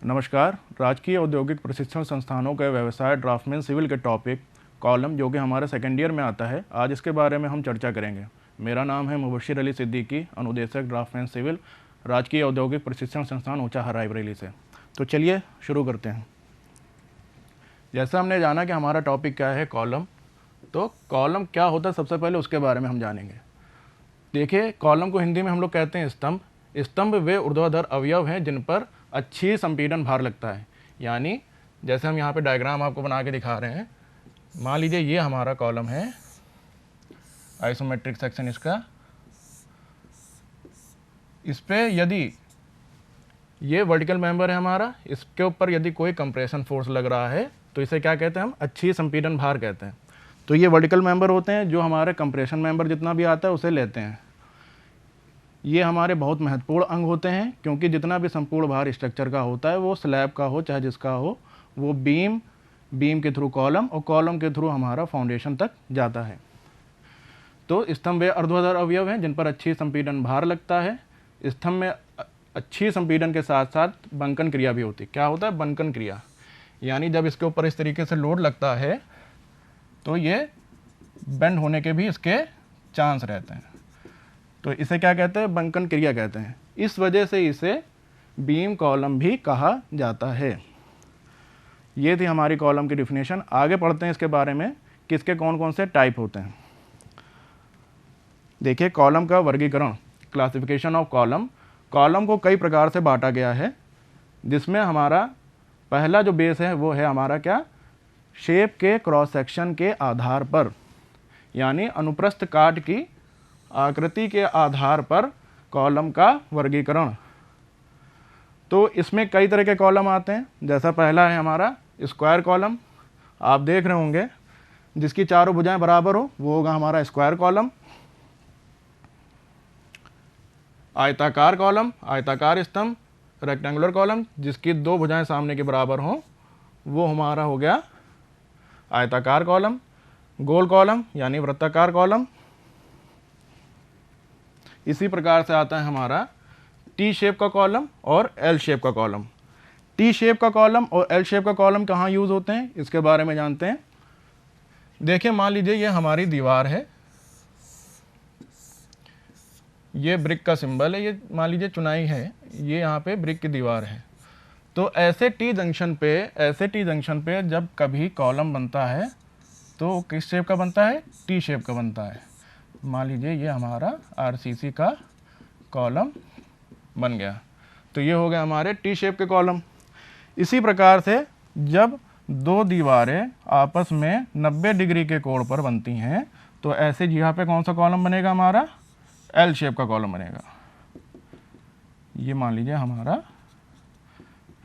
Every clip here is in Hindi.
नमस्कार। राजकीय औद्योगिक प्रशिक्षण संस्थानों के व्यवसाय ड्राफ्टमैन सिविल के टॉपिक कॉलम जो कि हमारे सेकेंड ईयर में आता है, आज इसके बारे में हम चर्चा करेंगे। मेरा नाम है मुबशिर अली सिद्दीकी, अनुदेशक ड्राफ्टमैन सिविल, राजकीय औद्योगिक प्रशिक्षण संस्थान ऊंचा रायबरेली से। तो चलिए शुरू करते हैं। जैसा हमने जाना कि हमारा टॉपिक क्या है, कॉलम। तो कॉलम क्या होता है, सबसे पहले उसके बारे में हम जानेंगे। देखिए, कॉलम को हिंदी में हम लोग कहते हैं स्तंभ। स्तंभ वे ऊर्ध्वाधर अवयव हैं जिन पर अच्छी संपीड़न भार लगता है। यानी जैसे हम यहाँ पे डायग्राम आपको बना के दिखा रहे हैं, मान लीजिए ये हमारा कॉलम है, आइसोमेट्रिक सेक्शन इसका। इस पे यदि ये वर्टिकल मेंबर है हमारा, इसके ऊपर यदि कोई कंप्रेशन फोर्स लग रहा है तो इसे क्या कहते हैं हम, अच्छी संपीड़न भार कहते हैं। तो ये वर्टिकल मेंबर होते हैं जो हमारे कंप्रेशन मेंबर जितना भी आता है उसे लेते हैं। ये हमारे बहुत महत्वपूर्ण अंग होते हैं क्योंकि जितना भी संपूर्ण भार स्ट्रक्चर का होता है, वो स्लैब का हो चाहे जिसका हो, वो बीम के थ्रू कॉलम और कॉलम के थ्रू हमारा फाउंडेशन तक जाता है। तो स्तंभ वे ऊर्ध्वाधर अवयव हैं जिन पर अच्छी संपीड़न भार लगता है। स्तंभ में अच्छी संपीड़न के साथ साथ बंकन क्रिया भी होती है। क्या होता है, बंकन क्रिया। यानी जब इसके ऊपर इस तरीके से लोड लगता है तो ये बेंड होने के भी इसके चांस रहते हैं। तो इसे क्या कहते हैं, बंकन क्रिया कहते हैं। इस वजह से इसे बीम कॉलम भी कहा जाता है। ये थी हमारी कॉलम की डिफिनेशन। आगे पढ़ते हैं इसके बारे में कि इसके कौन कौन से टाइप होते हैं। देखिए, कॉलम का वर्गीकरण, क्लासिफिकेशन ऑफ कॉलम। कॉलम को कई प्रकार से बांटा गया है, जिसमें हमारा पहला जो बेस है वो है हमारा क्या, शेप के क्रॉस सेक्शन के आधार पर, यानी अनुप्रस्थ काट की आकृति के आधार पर कॉलम का वर्गीकरण। तो इसमें कई तरह के कॉलम आते हैं। जैसा पहला है हमारा स्क्वायर कॉलम, आप देख रहे होंगे, जिसकी चारों भुजाएं बराबर हो वो होगा हमारा स्क्वायर कॉलम। आयताकार कॉलम, आयताकार स्तंभ, रेक्टेंगुलर कॉलम, जिसकी दो भुजाएं सामने के बराबर हों वो हमारा हो गया आयताकार कॉलम। गोल कॉलम यानी वृत्ताकार कॉलम। इसी प्रकार से आता है हमारा टी शेप का कॉलम और एल शेप का कॉलम। टी शेप का कॉलम और एल शेप का कॉलम कहाँ यूज़ होते हैं, इसके बारे में जानते हैं। देखिए, मान लीजिए ये हमारी दीवार है, ये ब्रिक का सिंबल है, ये मान लीजिए चुनाई है, ये यहाँ पे ब्रिक की दीवार है। तो ऐसे टी जंक्शन पे जब कभी कॉलम बनता है तो किस शेप का बनता है, टी शेप का बनता है। मान लीजिए ये हमारा आरसीसी का कॉलम बन गया, तो ये हो गया हमारे टी शेप के कॉलम। इसी प्रकार से जब दो दीवारें आपस में 90 डिग्री के कोण पर बनती हैं तो ऐसे यहाँ पे कौन सा कॉलम बनेगा, हमारा एल शेप का कॉलम बनेगा। ये मान लीजिए हमारा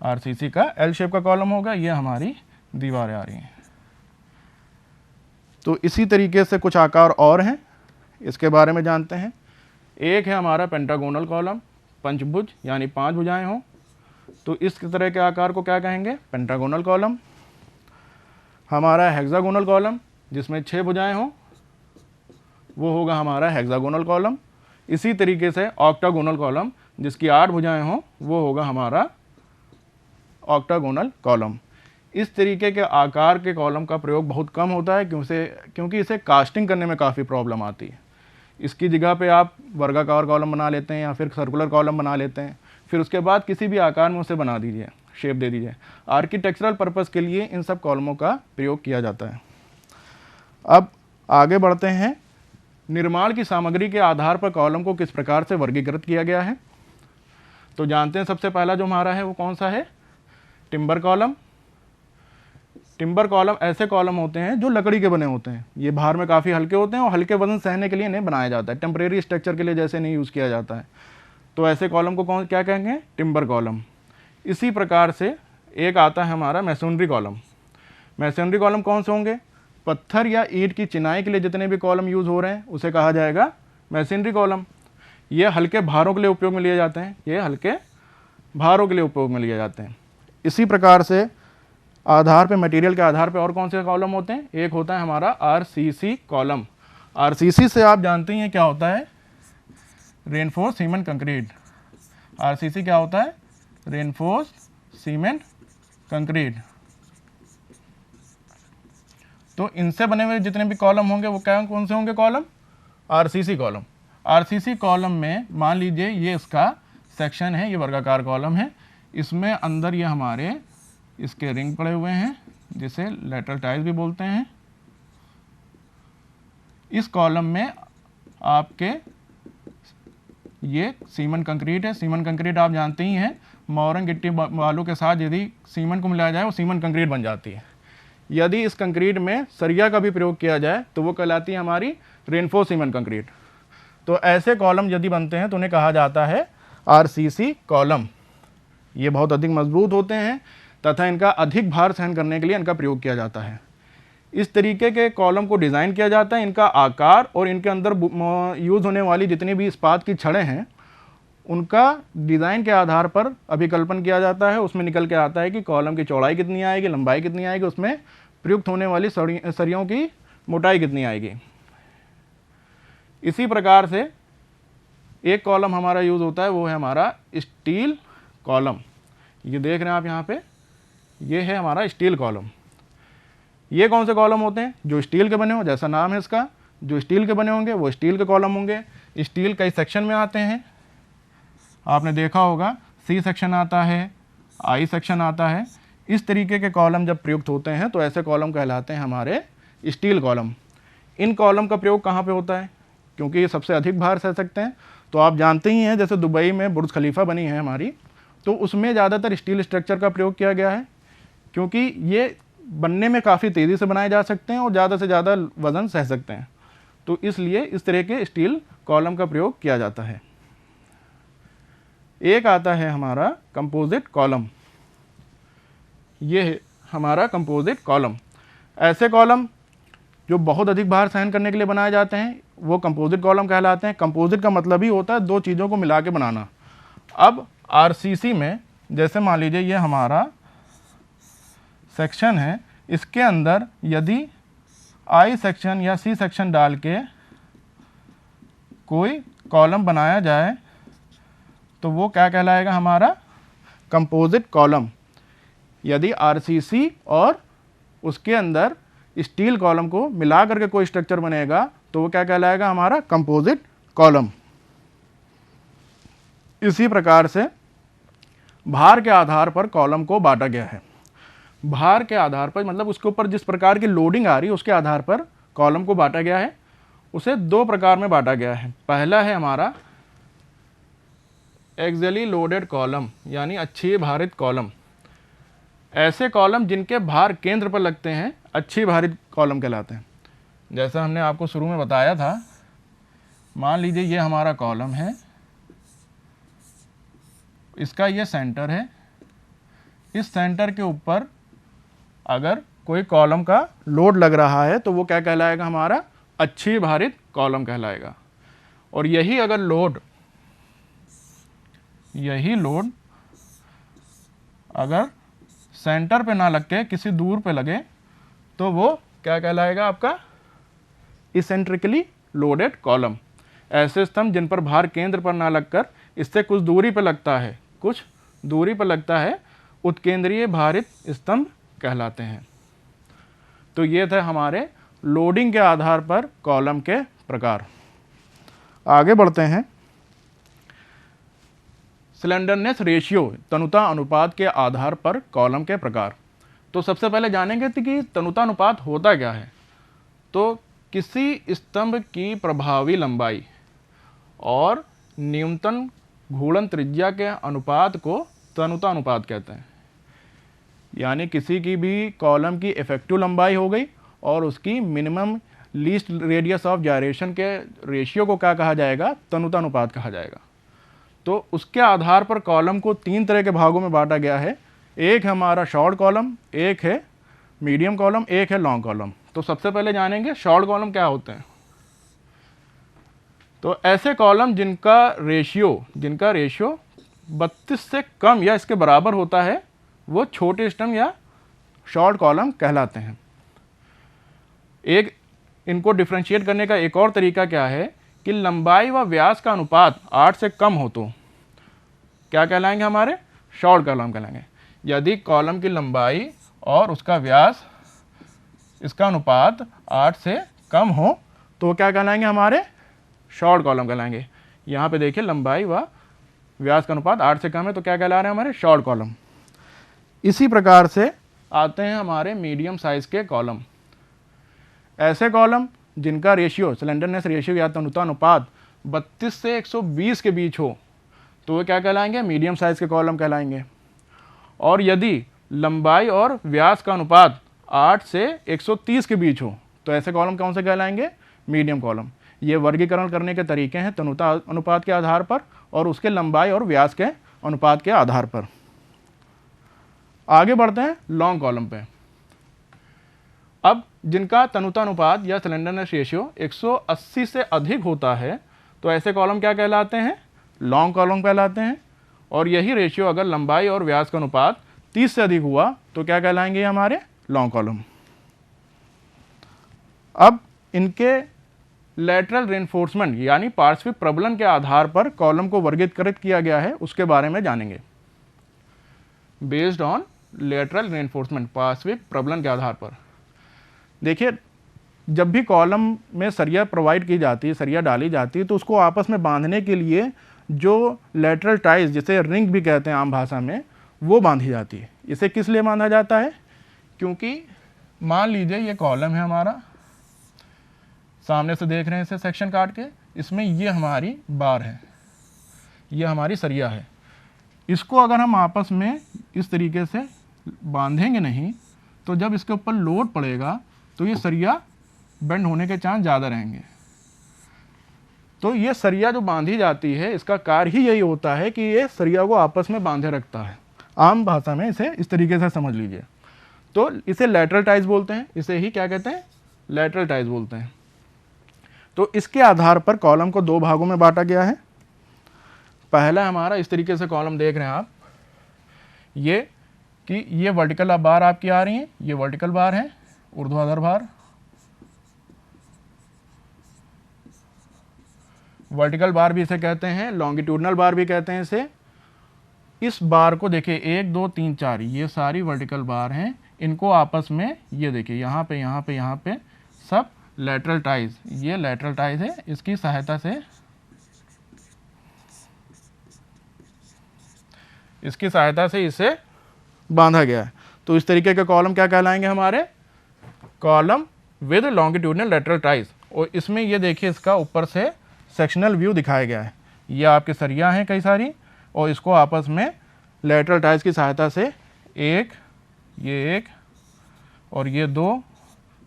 आरसीसी का एल शेप का कॉलम होगा, ये हमारी दीवारें आ रही हैं। तो इसी तरीके से कुछ आकार और हैं, इसके बारे में जानते हैं। एक है हमारा पेंटागोनल कॉलम, पंचभुज यानी 5 भुजाएं हों, तो इस तरह के आकार को क्या कहेंगे, पेंटागोनल कॉलम। हमारा हेक्सागोनल कॉलम जिसमें 6 भुजाएं हों वो होगा हमारा हेक्सागोनल कॉलम। इसी तरीके से ऑक्टागोनल कॉलम जिसकी 8 भुजाएं हों वो होगा हमारा ऑक्टागोनल कॉलम। इस तरीके के आकार के कॉलम का प्रयोग बहुत कम होता है क्योंकि इसे कास्टिंग करने में काफ़ी प्रॉब्लम आती है। इसकी जगह पे आप वर्गाकार कॉलम बना लेते हैं या फिर सर्कुलर कॉलम बना लेते हैं, फिर उसके बाद किसी भी आकार में उसे बना दीजिए, शेप दे दीजिए। आर्किटेक्चरल पर्पज़ के लिए इन सब कॉलमों का प्रयोग किया जाता है। अब आगे बढ़ते हैं। निर्माण की सामग्री के आधार पर कॉलम को किस प्रकार से वर्गीकृत किया गया है, तो जानते हैं। सबसे पहला जो हमारा है वो कौन सा है, टिम्बर कॉलम। टिम्बर कॉलम ऐसे कॉलम होते हैं जो लकड़ी के बने होते हैं। ये भार में काफ़ी हल्के होते हैं और हल्के वजन सहने के लिए इन्हें बनाया जाता है, टेम्परेरी स्ट्रक्चर के लिए जैसे नहीं यूज़ किया जाता है। तो ऐसे कॉलम को क्या कहेंगे, टिम्बर कॉलम। इसी प्रकार से एक आता है हमारा मैसोनरी कॉलम। मैसोनरी कॉलम कौन से होंगे, पत्थर या ईंट की चिनाई के लिए जितने भी कॉलम यूज़ हो रहे हैं उसे कहा जाएगा मैसोनरी कॉलम। ये हल्के भारों के लिए उपयोग में लिए जाते हैं, ये हल्के भारों के लिए उपयोग में लिए जाते हैं। इसी प्रकार से आधार पे, मटेरियल के आधार पे और कौन से कॉलम होते हैं, एक होता है हमारा आरसीसी कॉलम। आरसीसी से आप जानते हैं क्या होता है, रेनफोर्स सीमेंट कंक्रीट। आरसीसी क्या होता है, रेनफोर्स सीमेंट कंक्रीट। तो इनसे बने हुए जितने भी कॉलम होंगे वो क्या कौन से होंगे column? RCC column. RCC column में मान लीजिए ये इसका सेक्शन है, ये वर्गाकार कॉलम है, इसमें अंदर ये हमारे इसके रिंग पड़े हुए हैं जिसे लेटरल टाइज भी बोलते हैं। इस कॉलम में आपके ये सीमेंट कंक्रीट है। सीमेंट कंक्रीट आप जानते ही हैं, मोरंग गिट्टी बालू के साथ यदि सीमेंट को मिलाया जाए वो सीमेंट कंक्रीट बन जाती है। यदि इस कंक्रीट में सरिया का भी प्रयोग किया जाए तो वो कहलाती है हमारी रेनफोर्स सीमेंट कंक्रीट। तो ऐसे कॉलम यदि बनते हैं तो उन्हें कहा जाता है आरसीसी कॉलम। ये बहुत अधिक मजबूत होते हैं तथा इनका अधिक भार सहन करने के लिए इनका प्रयोग किया जाता है। इस तरीके के कॉलम को डिज़ाइन किया जाता है। इनका आकार और इनके अंदर यूज़ होने वाली जितनी भी इस्पात की छड़ें हैं उनका डिज़ाइन के आधार पर अभिकल्पन किया जाता है। उसमें निकल के आता है कि कॉलम की चौड़ाई कितनी आएगी, लंबाई कितनी आएगी, उसमें प्रयुक्त होने वाली सरियों की मोटाई कितनी आएगी। इसी प्रकार से एक कॉलम हमारा यूज़ होता है, वो है हमारा स्टील कॉलम। ये देख रहे हैं आप यहाँ पे, ये है हमारा स्टील कॉलम। ये कौन से कॉलम होते हैं? जो स्टील के बने हो, जैसा नाम है इसका, जो स्टील के बने होंगे वो स्टील के कॉलम होंगे। स्टील कई सेक्शन में आते हैं, आपने देखा होगा सी सेक्शन आता है, आई सेक्शन आता है। इस तरीके के कॉलम जब प्रयुक्त होते हैं तो ऐसे कॉलम कहलाते हैं हमारे स्टील कॉलम। इन कॉलम का प्रयोग कहाँ पे होता है? क्योंकि ये सबसे अधिक भार सह सकते हैं। तो आप जानते ही हैं जैसे दुबई में बुर्ज खलीफा बनी है हमारी, तो उसमें ज़्यादातर स्टील स्ट्रक्चर का प्रयोग किया गया है क्योंकि ये बनने में काफ़ी तेज़ी से बनाए जा सकते हैं और ज़्यादा से ज़्यादा वज़न सह सकते हैं। तो इसलिए इस तरह के स्टील कॉलम का प्रयोग किया जाता है। एक आता है हमारा कंपोजिट कॉलम। ये है हमारा कंपोजिट कॉलम। ऐसे कॉलम जो बहुत अधिक भार सहन करने के लिए बनाए जाते हैं वो कंपोजिट कॉलम कहलाते हैं। कंपोजिट का मतलब ही होता है दो चीज़ों को मिला के बनाना। अब आरसीसी में जैसे मान लीजिए ये हमारा सेक्शन है, इसके अंदर यदि आई सेक्शन या सी सेक्शन डाल के कोई कॉलम बनाया जाए तो वो क्या कहलाएगा? हमारा कंपोजिट कॉलम। यदि आरसीसी और उसके अंदर स्टील कॉलम को मिला करके कोई स्ट्रक्चर बनेगा तो वो क्या कहलाएगा? हमारा कंपोजिट कॉलम। इसी प्रकार से भार के आधार पर कॉलम को बांटा गया है। भार के आधार पर मतलब उसके ऊपर जिस प्रकार की लोडिंग आ रही है उसके आधार पर कॉलम को बांटा गया है। उसे दो प्रकार में बांटा गया है। पहला है हमारा एक्सियली लोडेड कॉलम यानी अच्छी भारित कॉलम। ऐसे कॉलम जिनके भार केंद्र पर लगते हैं अच्छी भारित कॉलम कहलाते हैं। जैसा हमने आपको शुरू में बताया था, मान लीजिए ये हमारा कॉलम है, इसका ये सेंटर है। इस सेंटर के ऊपर अगर कोई कॉलम का लोड लग रहा है तो वो क्या कहलाएगा? हमारा अच्छी भारित कॉलम कहलाएगा। और यही अगर लोड अगर सेंटर पे ना लग के किसी दूर पे लगे तो वो क्या कहलाएगा? आपका इसेंट्रिकली लोडेड कॉलम। ऐसे स्तंभ जिन पर भार केंद्र पर ना लगकर इससे कुछ दूरी पर लगता है उत्केंद्रीय भारित स्तंभ कहलाते हैं। तो ये थे हमारे लोडिंग के आधार पर कॉलम के प्रकार। आगे बढ़ते हैं। स्लेंडरनेस रेशियो तनुता अनुपात के आधार पर कॉलम के प्रकार। तो सबसे पहले जानेंगे कि तनुता अनुपात होता क्या है। तो किसी स्तंभ की प्रभावी लंबाई और न्यूनतम घूर्णन त्रिज्या के अनुपात को तनुता अनुपात कहते हैं। यानी किसी की भी कॉलम की इफेक्टिव लंबाई हो गई और उसकी minimum least radius of gyration के रेशियो को क्या कहा जाएगा? तनुता अनुपात कहा जाएगा। तो उसके आधार पर कॉलम को तीन तरह के भागों में बांटा गया है। एक है हमारा शॉर्ट कॉलम, एक है मीडियम कॉलम, एक है लॉन्ग कॉलम। तो सबसे पहले जानेंगे शॉर्ट कॉलम क्या होते हैं। तो ऐसे कॉलम जिनका रेशियो 32 से कम या इसके बराबर होता है वो छोटे स्तंभ या शॉर्ट कॉलम कहलाते हैं। एक इनको डिफरेंशिएट करने का एक और तरीका क्या है कि लंबाई व व्यास का अनुपात 8 से कम हो तो क्या कहलाएंगे? हमारे शॉर्ट कॉलम कहलाएंगे। यदि कॉलम की लंबाई और उसका व्यास, इसका अनुपात 8 से कम हो तो क्या कहलाएंगे, हमारे शॉर्ट कॉलम कहलाएंगे। यहाँ पे देखिए लंबाई व व्यास का अनुपात 8 से कम है तो क्या कहला रहे हैं, हमारे शॉर्ट कॉलम। इसी प्रकार से आते हैं हमारे मीडियम साइज के कॉलम। ऐसे कॉलम जिनका रेशियो, स्लेंडरनेस रेशियो या तनुता अनुपात 32 से 120 के बीच हो तो वो क्या कहलाएंगे, मीडियम साइज के कॉलम कहलाएंगे। और यदि लंबाई और व्यास का अनुपात 8 से 130 के बीच हो तो ऐसे कॉलम कौन से कहलाएंगे, मीडियम कॉलम। ये वर्गीकरण करने के तरीके हैं तनुता अनुपात के आधार पर और उसके लंबाई और व्यास के अनुपात के आधार पर। आगे बढ़ते हैं लॉन्ग कॉलम पे। अब जिनका तनुता अनुपात या स्लेंडरनेस रेशियो 180 से अधिक होता है तो ऐसे कॉलम क्या कहलाते हैं, लॉन्ग कॉलम कहलाते हैं। और यही रेशियो अगर लंबाई और व्यास का अनुपात 30 से अधिक हुआ तो क्या कहलाएंगे हमारे, लॉन्ग कॉलम। अब इनके लेटरल रेनफोर्समेंट यानी पार्श्विक प्रबलन के आधार पर कॉलम को वर्गीकृत किया गया है, उसके बारे में जानेंगे। बेस्ड ऑन लेटरल रेनफोर्समेंट, पार्श्विक प्रबलन के आधार पर। देखिए जब भी कॉलम में सरिया प्रोवाइड की जाती है, सरिया डाली जाती है तो उसको आपस में बांधने के लिए जो लेटरल टाइज, जिसे रिंग भी कहते हैं आम भाषा में, वो बांधी जाती है। इसे किस लिए बांधा जाता है, क्योंकि मान लीजिए ये कॉलम है हमारा, सामने से देख रहे हैं इसे सेक्शन काट के, इसमें ये हमारी बार है, ये हमारी सरिया है। इसको अगर हम आपस में इस तरीके से बांधेंगे नहीं तो जब इसके ऊपर लोड पड़ेगा तो ये सरिया बेंड होने के चांस ज़्यादा रहेंगे। तो ये सरिया जो बांधी जाती है इसका कार्य ही यही होता है कि ये सरिया को आपस में बांधे रखता है। आम भाषा में इसे इस तरीके से समझ लीजिए। तो इसे लेटरल टाइज बोलते हैं, इसे ही क्या कहते हैं, लेटरल टाइज बोलते हैं। तो इसके आधार पर कॉलम को दो भागों में बांटा गया है। पहला हमारा इस तरीके से कॉलम देख रहे हैं आप, ये कि ये वर्टिकल बार आपकी आ रही हैं, ये वर्टिकल बार है, ऊर्ध्वाधर बार, वर्टिकल बार भी इसे कहते हैं, लॉन्गिट्यूडनल बार भी कहते हैं इसे। इस बार को देखिए 1 2 3 4 ये सारी वर्टिकल बार हैं, इनको आपस में ये देखिए यहाँ पे यहाँ पे यहाँ पे सब लेटरल टाइज, ये लेटरल टाइज है, इसकी सहायता से इसे बांधा गया है। तो इस तरीके के कॉलम क्या कहलाएंगे हमारे, column with longitudinal lateral ties. और इसमें ये देखिए इसका ऊपर से सेक्शनल व्यू दिखाया गया है, ये आपके सरिया हैं कई सारी और इसको आपस में लेटरल टाइज की सहायता से एक और ये 2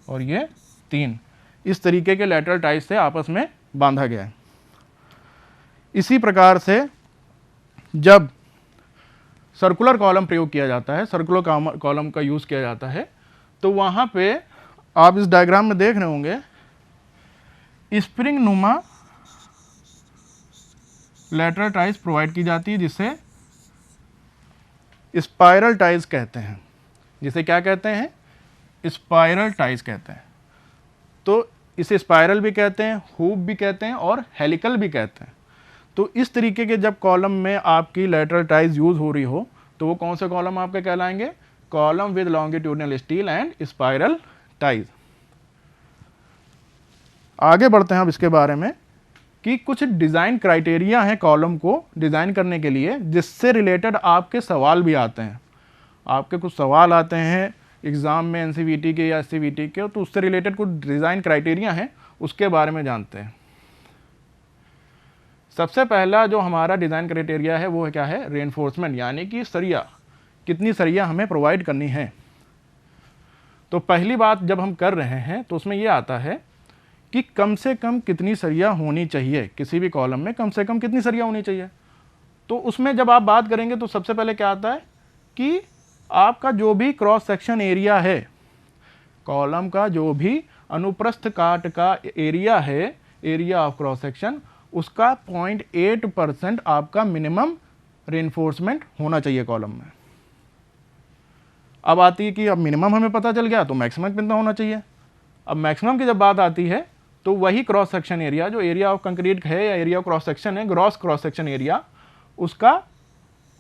और ये 3 इस तरीके के लेटरल टाइज से आपस में बांधा गया है। इसी प्रकार से जब सर्कुलर कॉलम प्रयोग किया जाता है, सर्कुलर कॉलम का यूज़ किया जाता है, तो वहाँ पे आप इस डायग्राम में देख रहे होंगे स्प्रिंग नुमा लेटरल टाइज प्रोवाइड की जाती है, जिसे स्पाइरल टाइज कहते हैं। जिसे क्या कहते हैं, स्पाइरल टाइज कहते हैं। तो इसे स्पाइरल भी कहते हैं, हूप भी कहते हैं और हेलिकल भी कहते हैं। तो इस तरीके के जब कॉलम में आपकी लेटरल टाइज यूज हो रही हो तो वो कौन से कॉलम आपके कहलाएंगे, column with longitudinal steel and spiral ties. आगे बढ़ते हैं अब इसके बारे में कि कुछ डिज़ाइन क्राइटेरिया हैं कॉलम को डिज़ाइन करने के लिए, जिससे रिलेटेड आपके सवाल भी आते हैं। आपके कुछ सवाल आते हैं एग्ज़ाम में एनसीवीटी के या एससीवीटी के, तो उससे रिलेटेड कुछ डिज़ाइन क्राइटेरिया हैं, उसके बारे में जानते हैं। सबसे पहला जो हमारा डिज़ाइन क्राइटेरिया है वो क्या है, रेनफोर्समेंट, यानी कि सरिया, कितनी सरिया हमें प्रोवाइड करनी है। तो पहली बात जब हम कर रहे हैं तो उसमें ये आता है कि कम से कम कितनी सरिया होनी चाहिए, किसी भी कॉलम में कम से कम कितनी सरिया होनी चाहिए। तो उसमें जब आप बात करेंगे तो सबसे पहले क्या आता है कि आपका जो भी क्रॉस सेक्शन एरिया है, कॉलम का जो भी अनुप्रस्थ काट का एरिया है, एरिया ऑफ क्रॉस सेक्शन, उसका 0.8% आपका मिनिमम रेनफोर्समेंट होना चाहिए कॉलम में। अब आती है कि अब मिनिमम हमें पता चल गया तो मैक्सिमम कितना होना चाहिए। अब मैक्सिमम की जब बात आती है तो वही क्रॉस सेक्शन एरिया, जो एरिया ऑफ कंक्रीट है या एरिया ऑफ क्रॉस सेक्शन है, ग्रॉस क्रॉस सेक्शन एरिया, उसका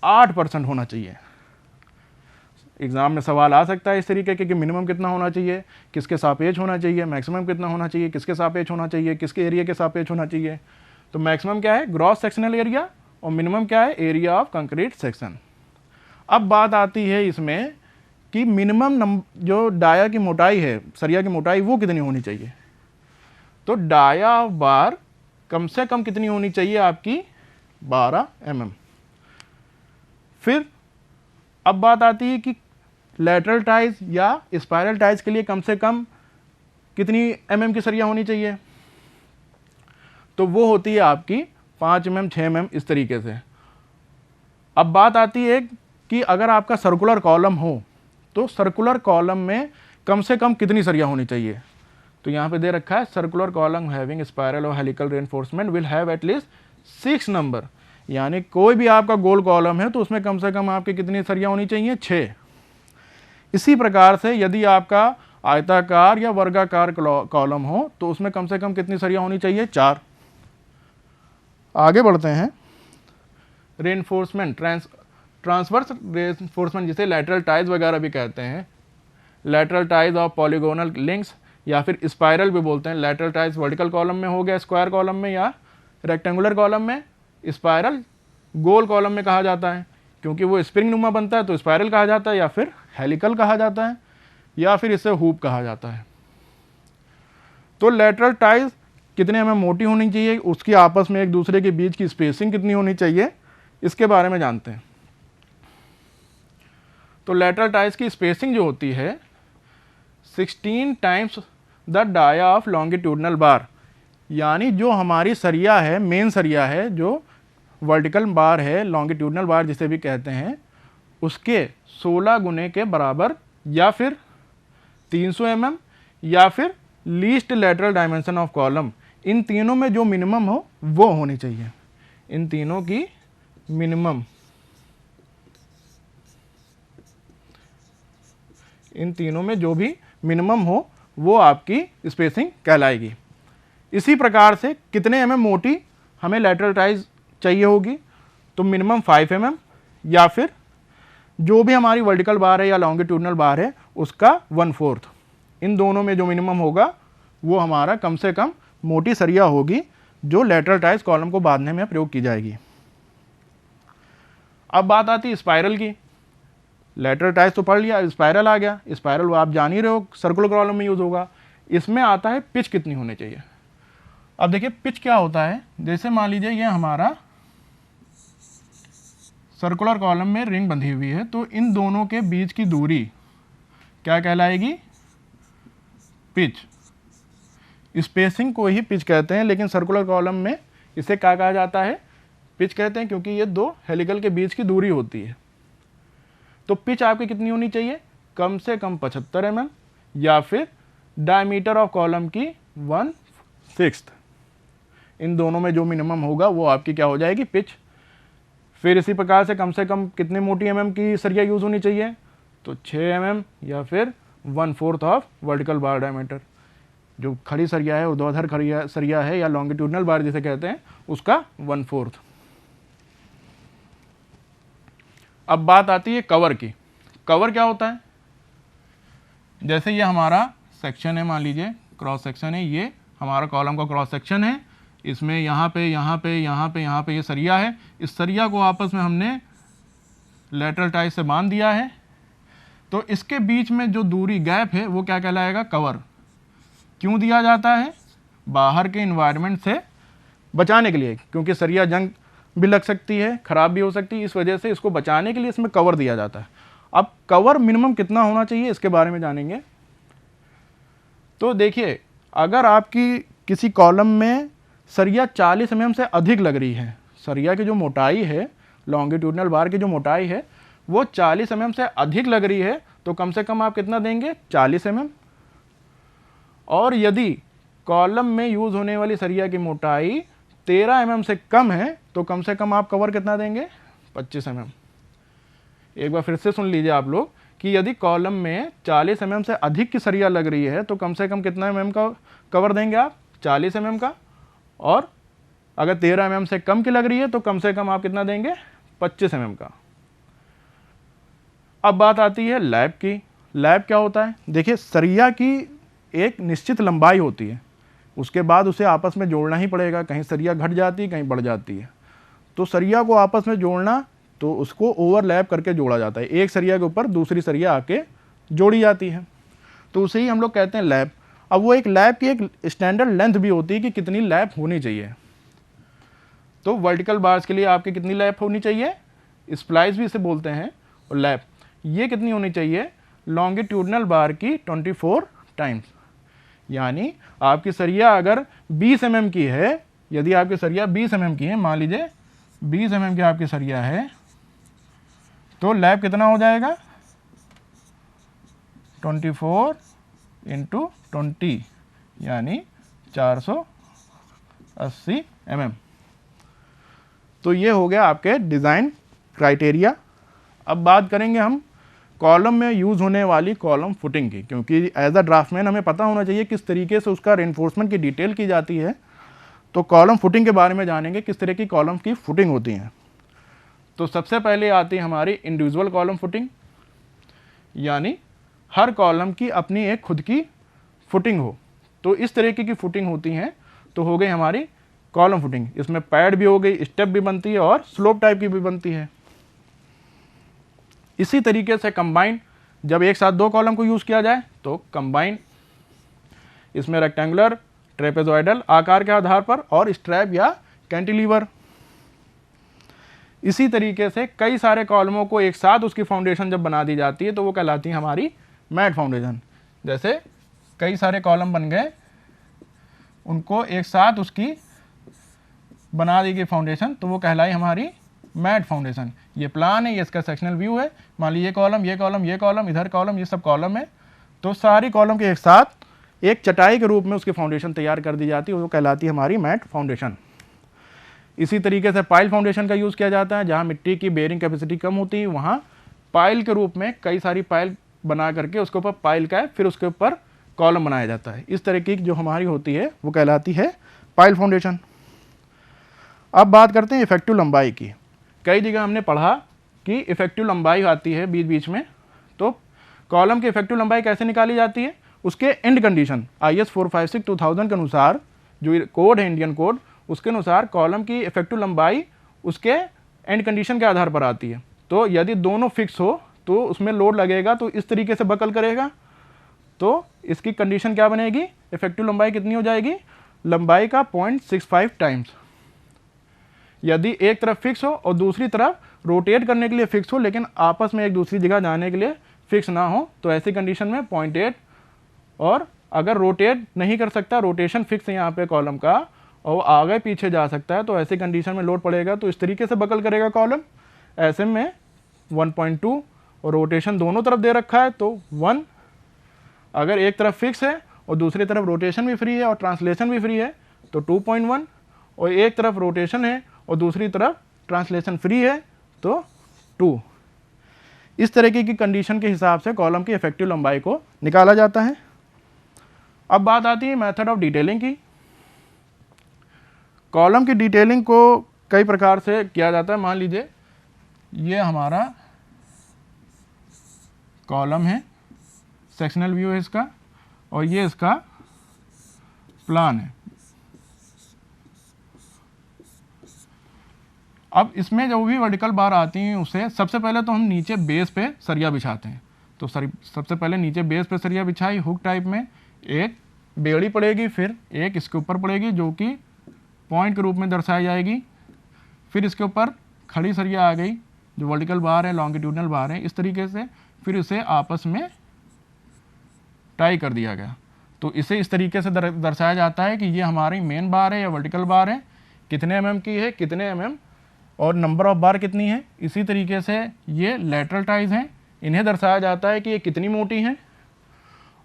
8% होना चाहिए। एग्ज़ाम में सवाल आ सकता है इस तरीके के कि मिनिमम कितना होना चाहिए, किसके सापेक्ष होना चाहिए, मैक्सिमम कितना होना चाहिए, किसके सापेक्ष होना चाहिए, किसके एरिया के सापेक्ष होना चाहिए। तो मैक्सिमम क्या है, ग्रॉस सेक्शनल एरिया, और मिनिमम क्या है, एरिया ऑफ कंक्रीट सेक्शन। अब बात आती है इसमें कि मिनिमम जो डाया की मोटाई है, सरिया की मोटाई, वो कितनी होनी चाहिए। तो डाया ऑफ बार कम से कम कितनी होनी चाहिए आपकी, 12 mm। फिर अब बात आती है कि लैटरल टाइज या स्पाइरल टाइज के लिए कम से कम कितनी mm की सरिया होनी चाहिए। तो वो होती है आपकी 5 mm, 6 mm, इस तरीके से। अब बात आती है कि अगर आपका सर्कुलर कॉलम हो तो सर्कुलर कॉलम में कम से कम कितनी सरिया होनी चाहिए। तो यहाँ पे दे रखा है सर्कुलर कॉलम हैविंग स्पाइरल और helical reinforcement will have at least 6 number, यानी कोई भी आपका गोल कॉलम है तो उसमें कम से कम आपकी कितनी सरिया होनी चाहिए, 6। इसी प्रकार से यदि आपका आयताकार या वर्गाकार कॉलम हो तो उसमें कम से कम कितनी सरिया होनी चाहिए, 4। आगे बढ़ते हैं। रेनफोर्समेंट, ट्रांसवर्स रेनफोर्समेंट जिसे लैटरल टाइज वगैरह भी कहते हैं, lateral ties of polygonal links या फिर स्पाइरल भी बोलते हैं। लैटरल टाइज वर्टिकल कॉलम में हो गया, स्क्वायर कॉलम में या रेक्टेंगुलर कॉलम में, स्पाइरल गोल कॉलम में कहा जाता है क्योंकि वो स्प्रिंग नुमा बनता है तो स्पाइरल कहा जाता है, या फिर हेलिकल कहा जाता है, या फिर इसे हूप कहा जाता है। तो लैटरल टाइज कितने mm मोटी होनी चाहिए, उसकी आपस में एक दूसरे के बीच की स्पेसिंग कितनी होनी चाहिए, इसके बारे में जानते हैं। तो लैटरल टाइज की स्पेसिंग जो होती है 16 times the dia of longitudinal bar, यानी जो हमारी सरिया है, मेन सरिया है, जो वर्टिकल बार है, लॉन्गिट्यूडनल बार जिसे भी कहते हैं, उसके 16 गुने के बराबर, या फिर 300 mm, या फिर least lateral dimension of column. इन तीनों में जो मिनिमम हो वो होनी चाहिए, इन तीनों की मिनिमम, इन तीनों में जो भी मिनिमम हो वो आपकी स्पेसिंग कहलाएगी। इसी प्रकार से कितने mm मोटी हमें लैटरल टाइज चाहिए होगी, तो मिनिमम 5 mm, या फिर जो भी हमारी वर्टिकल बार है या लॉन्गिट्यूडनल बार है उसका 1/4। इन दोनों में जो मिनिमम होगा वो हमारा कम से कम मोटी सरिया होगी जो लैटरल टाइज कॉलम को बांधने में प्रयोग की जाएगी। अब बात आती है स्पाइरल की। लैटरल टाइज तो पढ़ लिया, स्पाइरल आ गया। स्पाइरल वो आप जान ही रहे हो, सर्कुलर कॉलम में यूज होगा। इसमें आता है पिच कितनी होनी चाहिए। अब देखिए पिच क्या होता है, जैसे मान लीजिए ये हमारा सर्कुलर कॉलम में रिंग बंधी हुई है, तो इन दोनों के बीच की दूरी क्या कहलाएगी, पिच। स्पेसिंग को ही पिच कहते हैं, लेकिन सर्कुलर कॉलम में इसे क्या कहा जाता है, पिच कहते हैं, क्योंकि ये दो हेलिकल के बीच की दूरी होती है। तो पिच आपकी कितनी होनी चाहिए, कम से कम 75 mm, या फिर डायमीटर ऑफ कॉलम की 1/6। इन दोनों में जो मिनिमम होगा वो आपकी क्या हो जाएगी, पिच। फिर इसी प्रकार से कम कितने मोटी mm की सरिया यूज होनी चाहिए, तो 6 mm, या फिर 1/4 ऑफ वर्टिकल बार डायमीटर। जो खड़ी सरिया है, ऊर्ध्वाधर खड़ी सरिया है या लॉन्गिट्यूडनल बार जिसे कहते हैं, उसका 1/4। अब बात आती है कवर की। कवर क्या होता है, जैसे ये हमारा सेक्शन है, मान लीजिए क्रॉस सेक्शन है, ये हमारा कॉलम का क्रॉस सेक्शन है। इसमें यहाँ पे ये सरिया है। इस सरिया को आपस में हमने लैटरल टाइज से बांध दिया है, तो इसके बीच में जो दूरी गैप है वो क्या कहलाएगा, कवर। क्यों दिया जाता है, बाहर के इन्वायरमेंट से बचाने के लिए, क्योंकि सरिया जंग भी लग सकती है, खराब भी हो सकती है, इस वजह से इसको बचाने के लिए इसमें कवर दिया जाता है। अब कवर मिनिमम कितना होना चाहिए इसके बारे में जानेंगे। तो देखिए, अगर आपकी किसी कॉलम में सरिया 40 mm से अधिक लग रही है, सरिया की जो मोटाई है, लॉन्गिट्यूडनल बार की जो मोटाई है वो 40 mm से अधिक लग रही है, तो कम से कम आप कितना देंगे, 40 mm। और यदि कॉलम में यूज होने वाली सरिया की मोटाई 13 mm से कम है, तो कम से कम आप कवर कितना देंगे, 25 mm। एक बार फिर से सुन लीजिए आप लोग कि यदि कॉलम में 40 mm से अधिक की सरिया लग रही है तो कम से कम कितना mm का कवर देंगे आप, 40 mm का। और अगर 13 mm से कम की लग रही है तो कम से कम आप कितना देंगे, 25 mm का। अब बात आती है लैप की। लैप क्या होता है? देखिए, सरिया की एक निश्चित लंबाई होती है, उसके बाद उसे आपस में जोड़ना ही पड़ेगा। कहीं सरिया घट जाती है, कहीं बढ़ जाती है। तो सरिया को आपस में जोड़ना, तो उसको ओवरलैप करके जोड़ा जाता है। एक सरिया के ऊपर दूसरी सरिया आके जोड़ी जाती है, तो उसे ही हम लोग कहते हैं लैप। अब वो एक लैप की एक स्टैंडर्ड लेंथ भी होती है कि कितनी लैप होनी चाहिए। तो वर्टिकल बार्स के लिए आपकी कितनी लैप होनी चाहिए? स्प्लाइस भी इसे बोलते हैं। और लैप ये कितनी होनी चाहिए? लॉन्गिट्यूडनल बार की 24 टाइम्स। यानी आपकी सरिया अगर 20 mm की है, यदि आपकी सरिया 20 mm की है, मान लीजिए 20 mm की आपकी सरिया है, तो लैप कितना हो जाएगा? 24 × 20 यानी 480 mm। तो ये हो गया आपके डिज़ाइन क्राइटेरिया। अब बात करेंगे हम कॉलम में यूज़ होने वाली कॉलम फुटिंग की, क्योंकि एज अ ड्राफ्टमैन हमें पता होना चाहिए किस तरीके से उसका रेनफोर्समेंट की डिटेल की जाती है। तो कॉलम फुटिंग के बारे में जानेंगे, किस तरह की कॉलम की फुटिंग होती हैं। तो सबसे पहले आती है हमारी इंडिविजुअल कॉलम फुटिंग, यानी हर कॉलम की अपनी एक खुद की फुटिंग हो। तो इस तरीके की फुटिंग होती हैं। तो हो गई हमारी कॉलम फुटिंग। इसमें पैड भी हो गई, स्टेप भी बनती है और स्लोप टाइप की भी बनती है। इसी तरीके से कंबाइन, जब एक साथ दो कॉलम को यूज़ किया जाए तो कंबाइन, इसमें रेक्टेंगुलर, ट्रेपेजॉइडल आकार के आधार पर और स्ट्रैप या कैंटिलीवर। इसी तरीके से कई सारे कॉलमों को एक साथ उसकी फाउंडेशन जब बना दी जाती है तो वो कहलाती है हमारी मैट फाउंडेशन। जैसे कई सारे कॉलम बन गए, उनको एक साथ उसकी बना दी गई फाउंडेशन, तो वो कहलाई हमारी मैट फाउंडेशन। ये प्लान है, ये इसका सेक्शनल व्यू है। मान लीजिए कॉलम, ये कॉलम, ये कॉलम, इधर कॉलम, ये सब कॉलम है। तो सारी कॉलम के एक साथ एक चटाई के रूप में उसकी फाउंडेशन तैयार कर दी जाती है, वो कहलाती है हमारी मैट फाउंडेशन। इसी तरीके से पाइल फाउंडेशन का यूज़ किया जाता है। जहाँ मिट्टी की बेयरिंग कैपेसिटी कम होती है, वहाँ पाइल के रूप में कई सारी पाइल बना करके उसके ऊपर पाइल का है, फिर उसके ऊपर कॉलम बनाया जाता है। इस तरह की जो हमारी होती है वो कहलाती है पाइल फाउंडेशन। अब बात करते हैं इफेक्टिव लंबाई की। कई जगह हमने पढ़ा कि इफेक्टिव लंबाई आती है बीच बीच में। तो कॉलम की इफेक्टिव लंबाई कैसे निकाली जाती है? उसके एंड कंडीशन IS 456-2000 के अनुसार, जो कोड है इंडियन कोड, उसके अनुसार कॉलम की इफेक्टिव लंबाई उसके एंड कंडीशन के आधार पर आती है। तो यदि दोनों फिक्स हो तो उसमें लोड लगेगा तो इस तरीके से बकल करेगा। तो इसकी कंडीशन क्या बनेगी? इफेक्टिव लंबाई कितनी हो जाएगी? लंबाई का 0.65 टाइम्स। यदि एक तरफ फिक्स हो और दूसरी तरफ रोटेट करने के लिए फिक्स हो, लेकिन आपस में एक दूसरी जगह जाने के लिए फिक्स ना हो, तो ऐसी कंडीशन में 0.8। और अगर रोटेट नहीं कर सकता, रोटेशन फिक्स है यहाँ पे कॉलम का, और आगे पीछे जा सकता है, तो ऐसी कंडीशन में लोड पड़ेगा तो इस तरीके से बकल करेगा कॉलम। ऐसे में 1.2 और रोटेशन दोनों तरफ दे रखा है तो 1। अगर एक तरफ फिक्स है और दूसरी तरफ रोटेशन भी फ्री है और ट्रांसलेशन भी फ्री है तो 2.1, और एक तरफ रोटेशन है और दूसरी तरफ ट्रांसलेशन फ्री है तो 2। इस तरीके की कंडीशन के हिसाब से कॉलम की इफेक्टिव लंबाई को निकाला जाता है। अब बात आती है मेथड ऑफ डिटेलिंग की। कॉलम की डिटेलिंग को कई प्रकार से किया जाता है। मान लीजिए ये हमारा कॉलम है, सेक्शनल व्यू है इसका, और ये इसका प्लान है। अब इसमें जो भी वर्टिकल बार आती हैं उसे सबसे पहले तो हम नीचे बेस पे सरिया बिछाते हैं। तो सबसे पहले नीचे बेस पे सरिया बिछाई हुक टाइप में, एक बेड़ी पड़ेगी, फिर एक इसके ऊपर पड़ेगी जो कि पॉइंट के रूप में दर्शाई जाएगी, फिर इसके ऊपर खड़ी सरिया आ गई जो वर्टिकल बार है, लॉन्गिट्यूडनल बार है, इस तरीके से फिर इसे आपस में टाई कर दिया गया। तो इसे इस तरीके से दर्शाया जाता है कि ये हमारी मेन बार है या वर्टिकल बार है, कितने mm की है, कितने mm, और नंबर ऑफ बार कितनी है। इसी तरीके से ये लेटरल टाइज हैं, इन्हें दर्शाया जाता है कि ये कितनी मोटी हैं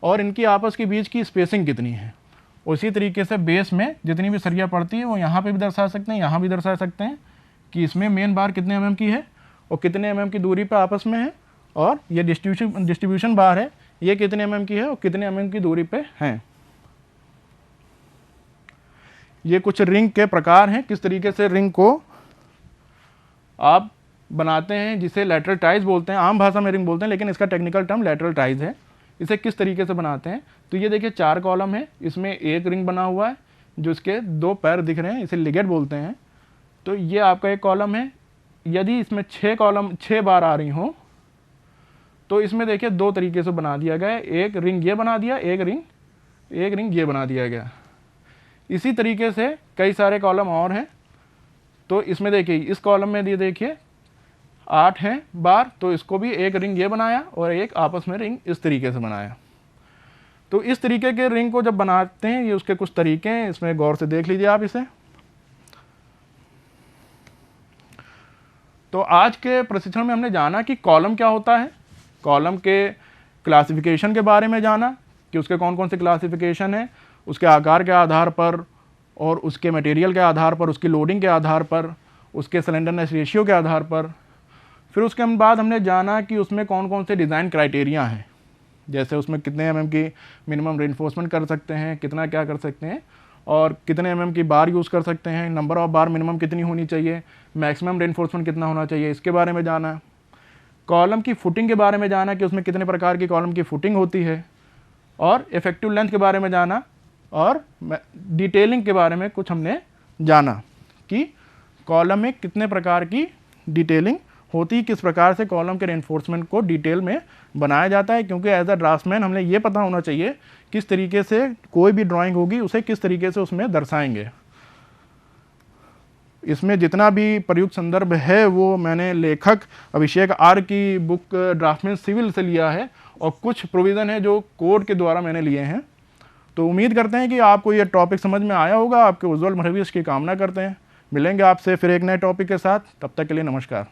और इनकी आपस के बीच की स्पेसिंग कितनी है। उसी तरीके से बेस में जितनी भी सरिया पड़ती है वो यहाँ पे भी दर्शा सकते हैं, यहाँ भी दर्शा सकते हैं कि इसमें मेन बार कितने mm की है और कितने mm की दूरी पे आपस में है, और ये डिस्ट्रीब्यूशन बार है, ये कितने mm की है और कितने mm की दूरी पे हैं। ये कुछ रिंग के प्रकार हैं, किस तरीके से रिंग को आप बनाते हैं जिसे लैटरल टाइज बोलते हैं, आम भाषा में रिंग बोलते हैं, लेकिन इसका टेक्निकल टर्म लैटरल टाइज है। इसे किस तरीके से बनाते हैं, तो ये देखिए 4 कॉलम है, इसमें एक रिंग बना हुआ है जो इसके 2 पैर दिख रहे हैं, इसे लिगेट बोलते हैं। तो ये आपका एक कॉलम है। यदि इसमें 6 बार आ रही हो तो इसमें देखिए 2 तरीके से बना दिया गया है, एक रिंग ये बना दिया, एक रिंग ये बना दिया गया। इसी तरीके से कई सारे कॉलम और हैं। तो इसमें देखिए इस कॉलम में ये देखिए 8 हैं बार, तो इसको भी एक रिंग ये बनाया और एक आपस में रिंग इस तरीके से बनाया। तो इस तरीके के रिंग को जब बनाते हैं, ये उसके कुछ तरीके हैं, इसमें गौर से देख लीजिए आप इसे। तो आज के प्रशिक्षण में हमने जाना कि कॉलम क्या होता है, कॉलम के क्लासिफिकेशन के बारे में जाना कि उसके कौन कौन से क्लासिफिकेशन है, उसके आकार के आधार पर और उसके मटेरियल के आधार पर, उसकी लोडिंग के आधार पर, उसके सिलेंडरनेस रेशियो के आधार पर। फिर उसके बाद हमने जाना कि उसमें कौन कौन से डिज़ाइन क्राइटेरिया हैं, जैसे उसमें कितने mm की मिनिमम रेनफोर्समेंट कर सकते हैं, कितना क्या कर सकते हैं, और कितने mm की बार यूज़ कर सकते हैं, नंबर ऑफ बार मिनिमम कितनी होनी चाहिए, मैक्सिमम रेनफोर्समेंट कितना होना चाहिए, इसके बारे में जाना। कॉलम की फुटिंग के बारे में जाना कि उसमें कितने प्रकार की कॉलम की फुटिंग होती है, और इफेक्टिव लेंथ के बारे में जाना, और डिटेलिंग के बारे में कुछ हमने जाना कि कॉलम में कितने प्रकार की डिटेलिंग होती है, किस प्रकार से कॉलम के रेनफोर्समेंट को डिटेल में बनाया जाता है। क्योंकि एज अ ड्राफ्टमैन हमने ये पता होना चाहिए किस तरीके से कोई भी ड्राइंग होगी उसे किस तरीके से उसमें दर्शाएंगे। इसमें जितना भी प्रयुक्त संदर्भ है वो मैंने लेखक अभिषेक आर की बुक ड्राफ्टमैन सिविल से लिया है, और कुछ प्रोविज़न है जो कोड के द्वारा मैंने लिए हैं। तो उम्मीद करते हैं कि आपको ये टॉपिक समझ में आया होगा, आपके उज्ज्वल भविष्य की कामना करते हैं। मिलेंगे आपसे फिर एक नए टॉपिक के साथ, तब तक के लिए नमस्कार।